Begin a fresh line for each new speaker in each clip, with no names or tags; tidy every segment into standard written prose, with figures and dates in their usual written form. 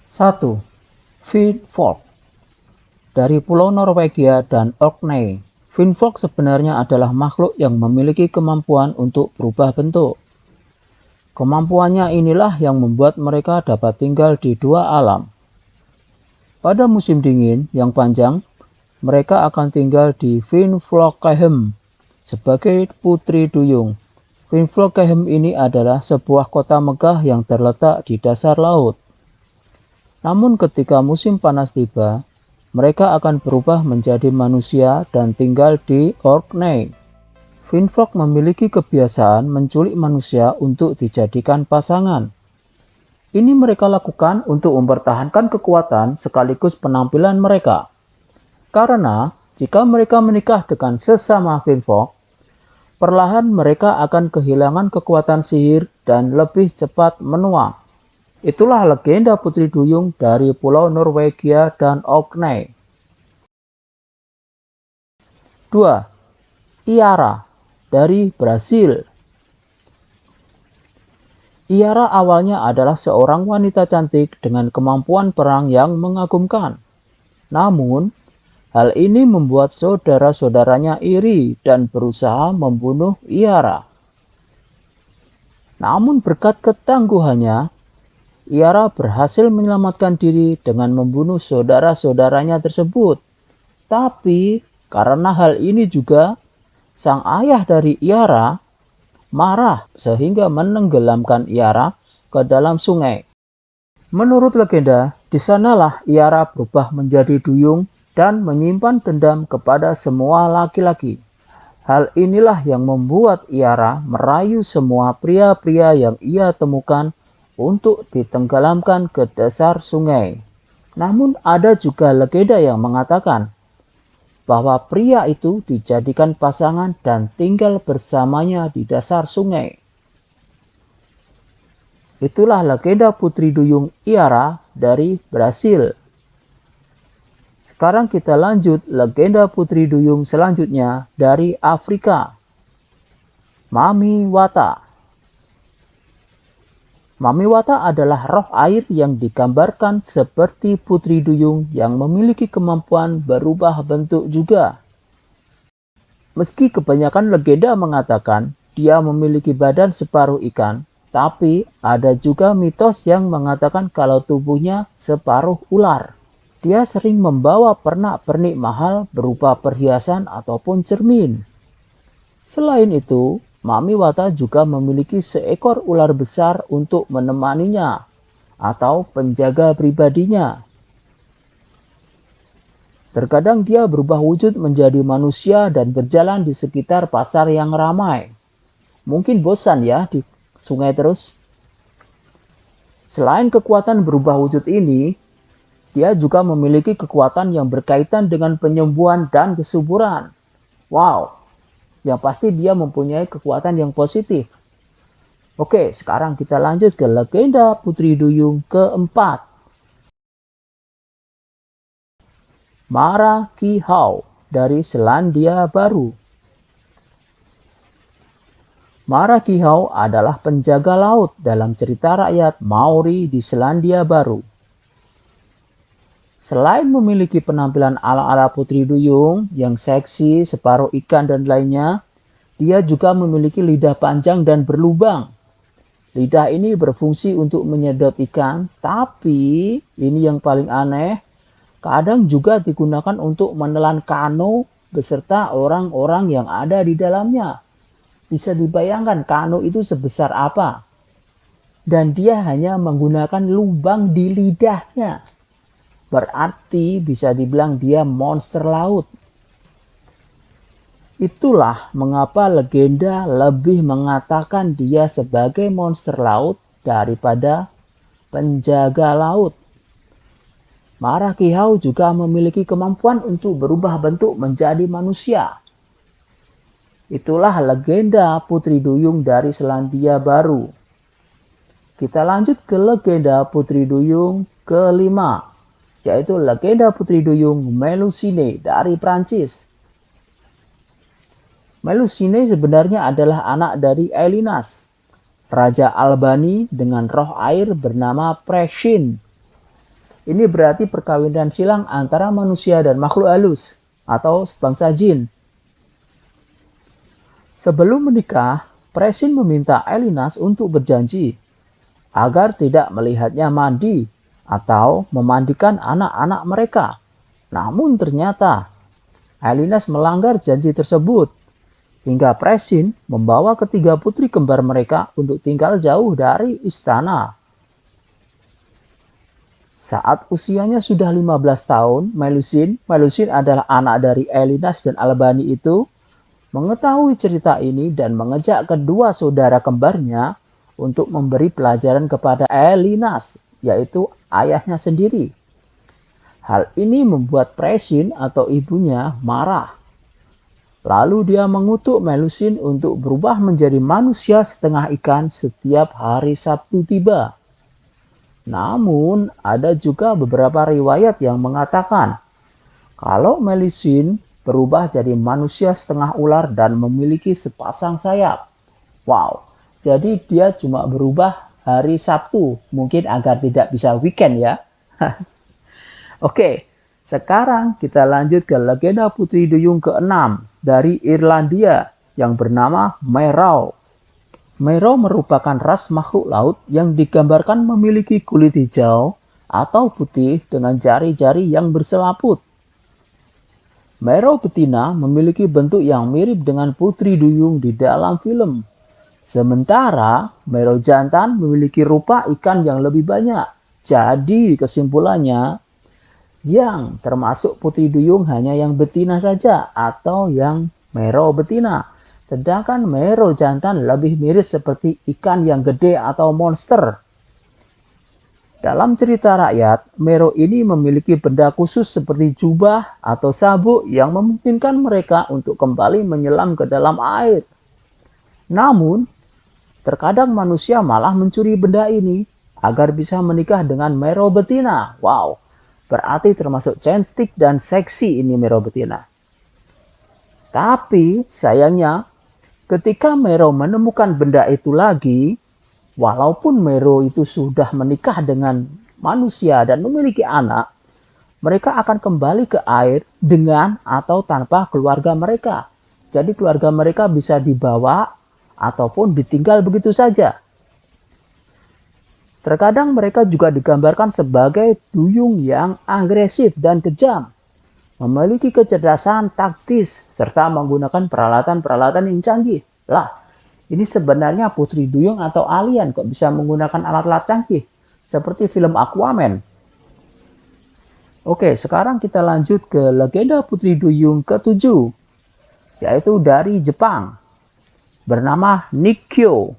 1. Finnfolk dari Pulau Norwegia dan Orkney. Finnfolk sebenarnya adalah makhluk yang memiliki kemampuan untuk berubah bentuk. Kemampuannya inilah yang membuat mereka dapat tinggal di dua alam. Pada musim dingin yang panjang, mereka akan tinggal di Finnflokkehem sebagai putri duyung. Finnflokkehem ini adalah sebuah kota megah yang terletak di dasar laut. Namun ketika musim panas tiba, mereka akan berubah menjadi manusia dan tinggal di Orkney. Finnfolk memiliki kebiasaan menculik manusia untuk dijadikan pasangan. Ini mereka lakukan untuk mempertahankan kekuatan sekaligus penampilan mereka. Karena jika mereka menikah dengan sesama Finnfolk, perlahan mereka akan kehilangan kekuatan sihir dan lebih cepat menua. Itulah legenda Putri Duyung dari Pulau Norwegia dan Orkney. 2. Iara dari Brasil. Iara awalnya adalah seorang wanita cantik dengan kemampuan perang yang mengagumkan. Namun, hal ini membuat saudara-saudaranya iri dan berusaha membunuh Iara. Namun berkat ketangguhannya, Iara berhasil menyelamatkan diri dengan membunuh saudara-saudaranya tersebut. Tapi karena hal ini juga, sang ayah dari Iara marah sehingga menenggelamkan Iara ke dalam sungai. Menurut legenda, di sanalah Iara berubah menjadi duyung dan menyimpan dendam kepada semua laki-laki. Hal inilah yang membuat Iara merayu semua pria-pria yang ia temukan untuk ditenggelamkan ke dasar sungai. Namun ada juga legenda yang mengatakan bahwa pria itu dijadikan pasangan dan tinggal bersamanya di dasar sungai. Itulah legenda Putri Duyung Iara dari Brasil. Sekarang kita lanjut legenda Putri Duyung selanjutnya dari Afrika. Mami Wata. Mami Wata adalah roh air yang digambarkan seperti Putri Duyung yang memiliki kemampuan berubah bentuk juga. Meski kebanyakan legenda mengatakan dia memiliki badan separuh ikan, tapi ada juga mitos yang mengatakan kalau tubuhnya separuh ular. Dia sering membawa pernak-pernik mahal berupa perhiasan ataupun cermin. Selain itu, Mami Wata juga memiliki seekor ular besar untuk menemaninya atau penjaga pribadinya. Terkadang dia berubah wujud menjadi manusia dan berjalan di sekitar pasar yang ramai. Mungkin bosan ya di sungai terus. Selain kekuatan berubah wujud ini, dia juga memiliki kekuatan yang berkaitan dengan penyembuhan dan kesuburan. Wow, yang pasti dia mempunyai kekuatan yang positif. Oke, sekarang kita lanjut ke legenda Putri Duyung keempat. Mara Kihau dari Selandia Baru. Mara Kihau adalah penjaga laut dalam cerita rakyat Maori di Selandia Baru. Selain memiliki penampilan ala-ala Putri Duyung yang seksi, separuh ikan dan lainnya, dia juga memiliki lidah panjang dan berlubang. Lidah ini berfungsi untuk menyedot ikan, tapi ini yang paling aneh, kadang juga digunakan untuk menelan kano beserta orang-orang yang ada di dalamnya. Bisa dibayangkan kano itu sebesar apa? Dan dia hanya menggunakan lubang di lidahnya. Berarti bisa dibilang dia monster laut. Itulah mengapa legenda lebih mengatakan dia sebagai monster laut daripada penjaga laut. Mara Kihau juga memiliki kemampuan untuk berubah bentuk menjadi manusia. Itulah legenda Putri Duyung dari Selandia Baru. Kita lanjut ke legenda Putri Duyung kelima, yaitu legenda Putri Duyung Melusine dari Prancis. Melusine sebenarnya adalah anak dari Elinas, Raja Albani dengan roh air bernama Preshin. Ini berarti perkawinan silang antara manusia dan makhluk halus atau sebangsa jin. Sebelum menikah, Presin meminta Elinas untuk berjanji agar tidak melihatnya mandi atau memandikan anak-anak mereka. Namun ternyata Elinas melanggar janji tersebut hingga Presin membawa ketiga putri kembar mereka untuk tinggal jauh dari istana. Saat usianya sudah 15 tahun, Melusine adalah anak dari Elinas dan Albani itu, mengetahui cerita ini dan mengejak kedua saudara kembarnya untuk memberi pelajaran kepada Elinas, yaitu ayahnya sendiri. Hal ini membuat Presin atau ibunya marah. Lalu dia mengutuk Melusine untuk berubah menjadi manusia setengah ikan setiap hari Sabtu tiba. Namun, ada juga beberapa riwayat yang mengatakan kalau Melusine berubah jadi manusia setengah ular dan memiliki sepasang sayap. Wow, jadi dia cuma berubah hari Sabtu, mungkin agar tidak bisa weekend ya. Oke, sekarang kita lanjut ke legenda Putri Duyung ke-6 dari Irlandia yang bernama Merrow. Merrow merupakan ras makhluk laut yang digambarkan memiliki kulit hijau atau putih dengan jari-jari yang berselaput. Merrow betina memiliki bentuk yang mirip dengan Putri Duyung di dalam film. Sementara Merrow jantan memiliki rupa ikan yang lebih banyak. Jadi kesimpulannya, yang termasuk Putri Duyung hanya yang betina saja atau yang Merrow betina. Sedangkan Merrow jantan lebih mirip seperti ikan yang gede atau monster. Dalam cerita rakyat, Merrow ini memiliki benda khusus seperti jubah atau sabuk yang memungkinkan mereka untuk kembali menyelam ke dalam air. Namun, terkadang manusia malah mencuri benda ini agar bisa menikah dengan Merrow betina. Wow, berarti termasuk cantik dan seksi ini Merrow betina. Tapi sayangnya, ketika Merrow menemukan benda itu lagi, walaupun Merrow itu sudah menikah dengan manusia dan memiliki anak, mereka akan kembali ke air dengan atau tanpa keluarga mereka. Jadi keluarga mereka bisa dibawa ataupun ditinggal begitu saja. Terkadang mereka juga digambarkan sebagai duyung yang agresif dan kejam, memiliki kecerdasan taktis, serta menggunakan peralatan-peralatan yang canggih. Lah, ini sebenarnya Putri Duyung atau alien kok bisa menggunakan alat-alat canggih, seperti film Aquaman. Oke, sekarang kita lanjut ke legenda Putri Duyung ke-7, yaitu dari Jepang, bernama Nikkyo.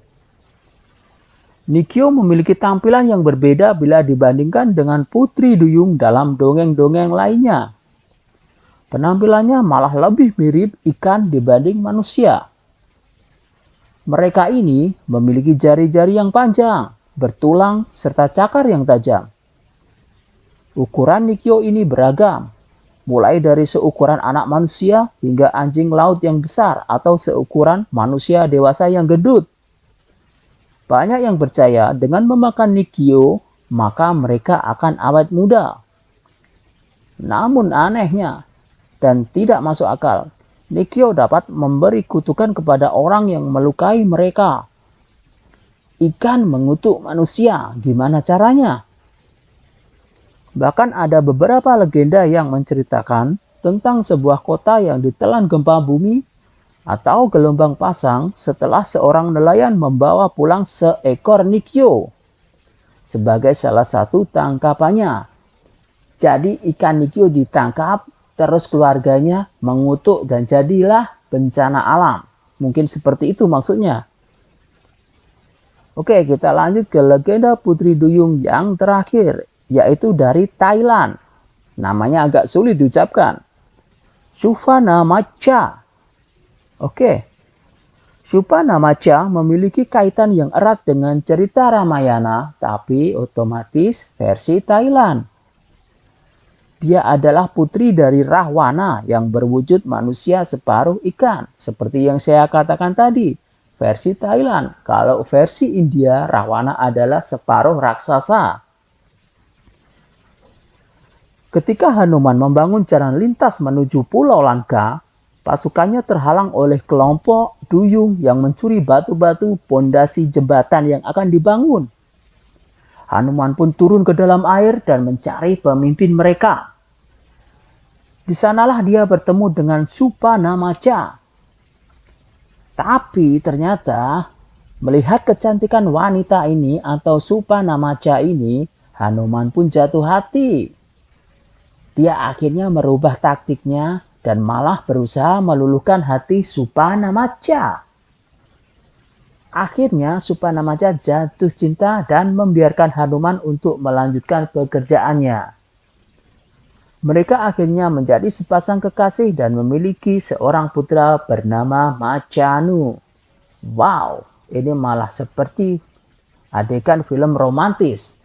Nikkyo memiliki tampilan yang berbeda bila dibandingkan dengan Putri Duyung dalam dongeng-dongeng lainnya. Penampilannya malah lebih mirip ikan dibanding manusia. Mereka ini memiliki jari-jari yang panjang, bertulang, serta cakar yang tajam. Ukuran Nikkyo ini beragam, mulai dari seukuran anak manusia hingga anjing laut yang besar atau seukuran manusia dewasa yang gendut. Banyak yang percaya dengan memakan Nikkyo, maka mereka akan awet muda. Namun anehnya, dan tidak masuk akal, Nikkyo dapat memberi kutukan kepada orang yang melukai mereka. Ikan mengutuk manusia, gimana caranya? Bahkan ada beberapa legenda yang menceritakan tentang sebuah kota yang ditelan gempa bumi atau gelombang pasang setelah seorang nelayan membawa pulang seekor Nikkyo sebagai salah satu tangkapannya. Jadi ikan Nikkyo ditangkap, terus keluarganya mengutuk dan jadilah bencana alam. Mungkin seperti itu maksudnya. Oke, kita lanjut ke legenda Putri Duyung yang terakhir, yaitu dari Thailand. Namanya agak sulit diucapkan. Suphanamacha. Oke. Suphanamacha memiliki kaitan yang erat dengan cerita Ramayana, tapi otomatis versi Thailand. Dia adalah putri dari Rahwana yang berwujud manusia separuh ikan. Seperti yang saya katakan tadi, versi Thailand. Kalau versi India, Rahwana adalah separuh raksasa. Ketika Hanuman membangun jalan lintas menuju Pulau Lanka, pasukannya terhalang oleh kelompok duyung yang mencuri batu-batu pondasi jembatan yang akan dibangun. Hanuman pun turun ke dalam air dan mencari pemimpin mereka. Di sanalah dia bertemu dengan Supanamacha. Tapi ternyata melihat kecantikan wanita ini atau Supanamacha ini, Hanuman pun jatuh hati. Dia akhirnya merubah taktiknya dan malah berusaha meluluhkan hati Supanamacha. Akhirnya Supanamacha jatuh cinta dan membiarkan Hanuman untuk melanjutkan pekerjaannya. Mereka akhirnya menjadi sepasang kekasih dan memiliki seorang putra bernama Macanu. Wow, ini malah seperti adegan film romantis.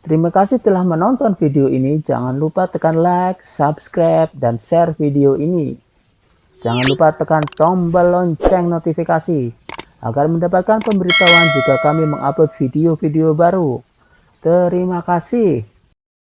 Terima kasih telah menonton video ini. Jangan lupa tekan like, subscribe, dan share video ini. Jangan lupa tekan tombol lonceng notifikasi agar mendapatkan pemberitahuan jika kami mengupload video-video baru. Terima kasih.